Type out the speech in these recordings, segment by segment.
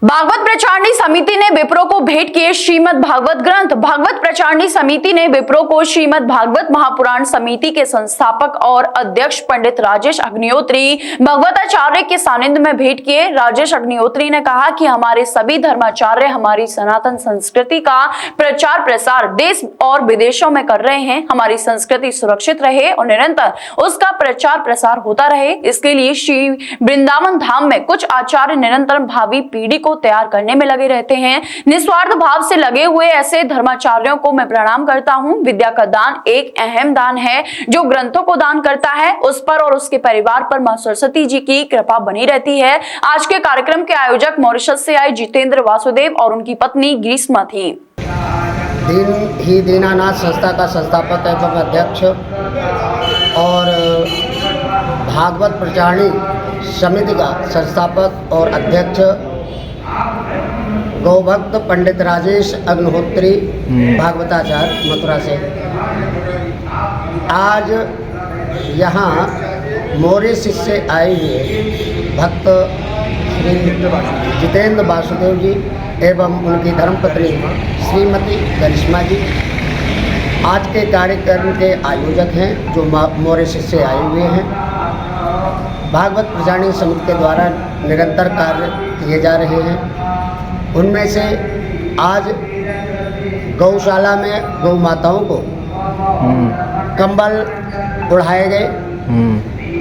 भागवत प्रचारणी समिति ने विप्रो को भेंट किए श्रीमद् भागवत ग्रंथ। भागवत प्रचारणी समिति ने विप्रो को श्रीमद् भागवत महापुराण समिति के संस्थापक और अध्यक्ष पंडित राजेश अग्निहोत्री भगवताचार्य के सानिध्य में भेंट किए। राजेश अग्निहोत्री ने कहा कि हमारे सभी धर्माचार्य हमारी सनातन संस्कृति का प्रचार प्रसार देश और विदेशों में कर रहे हैं। हमारी संस्कृति सुरक्षित रहे और निरंतर उसका प्रचार प्रसार होता रहे, इसके लिए श्री वृंदावन धाम में कुछ आचार्य निरंतर भावी पीढ़ी को तैयार करने में लगे रहते हैं। निस्वार्थ भाव से लगे हुए ऐसे धर्माचार्यों को मैं प्रणाम करता हूं। विद्या का दान एक अहम दान है। जो ग्रंथों को दान करता है उस पर और उसके परिवार पर मां सरस्वती जी की कृपा बनी रहती है। आज के कार्यक्रम के आयोजक मॉरिशस से आए जितेंद्र वासुदेव और उनकी पत्नी ग्रीष्मा थी। दीनानाथ संस्था का संस्थापक एवं अध्यक्ष और भागवत प्रचारणी समिति का संस्थापक और अध्यक्ष गौभक्त पंडित राजेश अग्निहोत्री भागवताचार्य मथुरा से आज यहाँ मॉरिशस से आए हुए भक्त श्री जितेंद्र वासुदेव जी एवं उनकी धर्मपत्नी श्रीमती ग्रीष्मा जी आज के कार्यक्रम के आयोजक हैं, जो मॉरिशस से आए हुए हैं। भागवत प्रचारणी समिति के द्वारा निरंतर कार्य किए जा रहे हैं। उनमें से आज गौशाला में गौ माताओं को कंबल उड़ाए गए।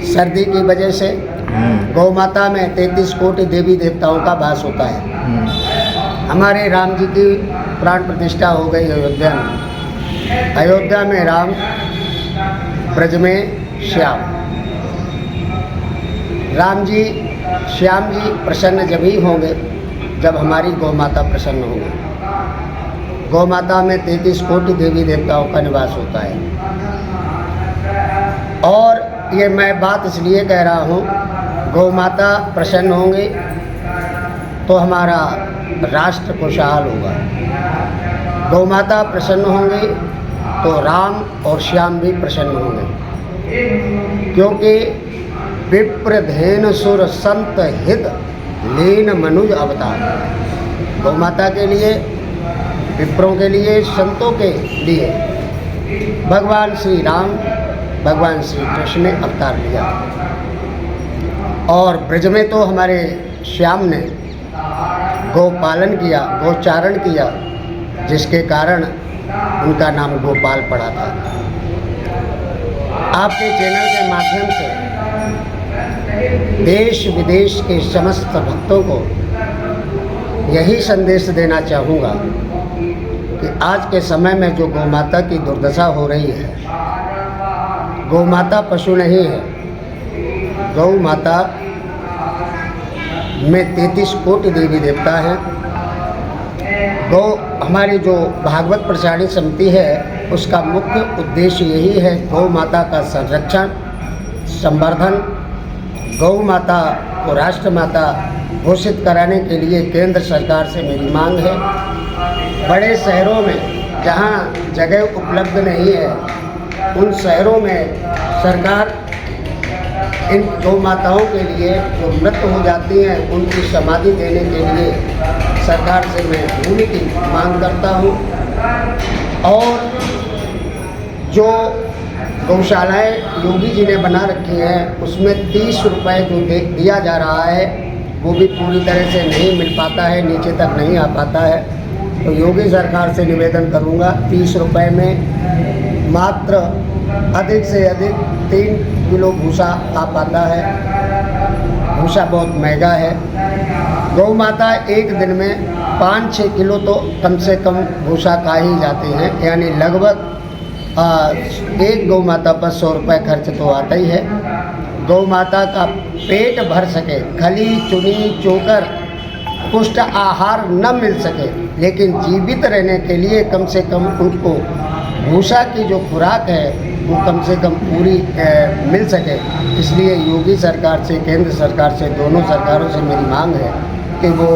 सर्दी की वजह से गौ माता में 33 कोटि देवी देवताओं का वास होता है। हमारे राम जी की प्राण प्रतिष्ठा हो गई अयोध्या में। अयोध्या में राम, ब्रज में श्याम। राम जी, श्याम जी प्रसन्न जब ही होंगे जब हमारी गौ माता प्रसन्न होगी। गौ माता में 33 कोटि देवी देवताओं का निवास होता है। और ये मैं बात इसलिए कह रहा हूँ, गौ माता प्रसन्न होंगी तो हमारा राष्ट्र खुशहाल होगा। गौ माता प्रसन्न होंगी तो राम और श्याम भी प्रसन्न होंगे, क्योंकि विप्रधेन सुर संत हित लीन मनुज अवतार। गौ माता के लिए, विप्रों के लिए, संतों के लिए भगवान श्री राम, भगवान श्री कृष्ण ने अवतार लिया। और ब्रज में तो हमारे श्याम ने गौ पालन किया, गौचारण किया, जिसके कारण उनका नाम गोपाल पड़ा था। आपके चैनल के माध्यम से देश विदेश के समस्त भक्तों को यही संदेश देना चाहूँगा कि आज के समय में जो गौ माता की दुर्दशा हो रही है, गौ माता पशु नहीं है। गौ माता में 33 कोटि देवी देवता हैं। गौ हमारी जो भागवत प्रचारणी समिति है उसका मुख्य उद्देश्य यही है, गौ माता का संरक्षण, संवर्धन। गौ माता को राष्ट्र माता घोषित कराने के लिए केंद्र सरकार से मेरी मांग है। बड़े शहरों में जहाँ जगह उपलब्ध नहीं है, उन शहरों में सरकार इन गौ माताओं के लिए जो मृत हो जाती हैं उनकी समाधि देने के लिए सरकार से मैं भूमि की मांग करता हूँ। और जो गौशालाएँ योगी जी ने बना रखी हैं उसमें 30 रुपये जो दिया जा रहा है वो भी पूरी तरह से नहीं मिल पाता है, नीचे तक नहीं आ पाता है। तो योगी सरकार से निवेदन करूँगा, 30 रुपये में मात्र अधिक से अधिक 3 किलो भूसा आ पाता है। भूसा बहुत महंगा है। गौ माता एक दिन में 5-6 किलो तो कम से कम भूसा खा ही जाती हैं, यानी लगभग एक गौ माता पर 100 रुपये खर्च तो आता ही है। गौ माता का पेट भर सके, खली चुनी चोकर पुष्ट आहार न मिल सके, लेकिन जीवित रहने के लिए कम से कम उनको भूसा की जो खुराक है वो कम से कम पूरी मिल सके। इसलिए योगी सरकार से, केंद्र सरकार से, दोनों सरकारों से मेरी मांग है कि वो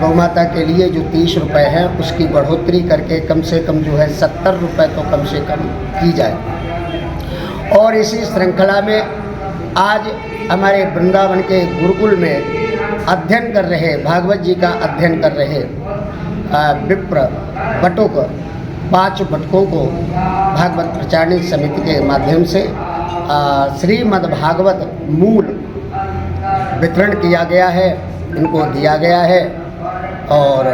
गौ माता के लिए जो 30 रुपये हैं उसकी बढ़ोतरी करके कम से कम जो है 70 रुपये तो कम से कम की जाए। और इसी श्रृंखला में आज हमारे वृंदावन के गुरुकुल में अध्ययन कर रहे, भागवत जी का अध्ययन कर रहे विप्र बटुक 5 बटुकों को भागवत प्रचारणी समिति के माध्यम से श्रीमद् भागवत मूल वितरण किया गया है, इनको दिया गया है। और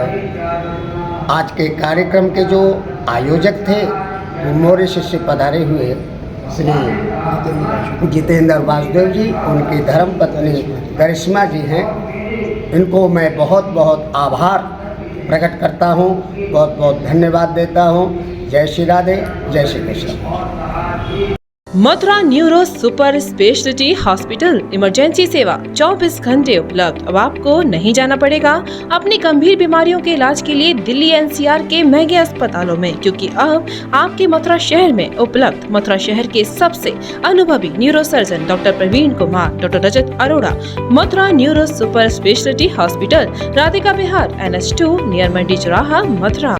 आज के कार्यक्रम के जो आयोजक थे वो मॉरिशस से पधारे हुए श्री जितेंद्र वासुदेव जी, उनकी धर्मपत्नी करिश्मा जी हैं। इनको मैं बहुत बहुत आभार प्रकट करता हूँ, बहुत बहुत धन्यवाद देता हूँ। जय श्री राधे, जय Shri Krishna. Mathura neuro super speciality hospital emergency सेवा 24 घंटे उपलब्ध। अब आपको नहीं जाना पड़ेगा अपनी गंभीर बीमारियों के इलाज के लिए दिल्ली एनसीआर के महंगे अस्पतालों में, क्योंकि अब आपके मथुरा शहर में उपलब्ध मथुरा शहर के सबसे अनुभवी neuro surgeon doctor Praveen Kumar, doctor Rajat Arora. Mathura neuro super speciality hospital, Radhika Vihar, NH2 near Mandi Chauraha, Mathura.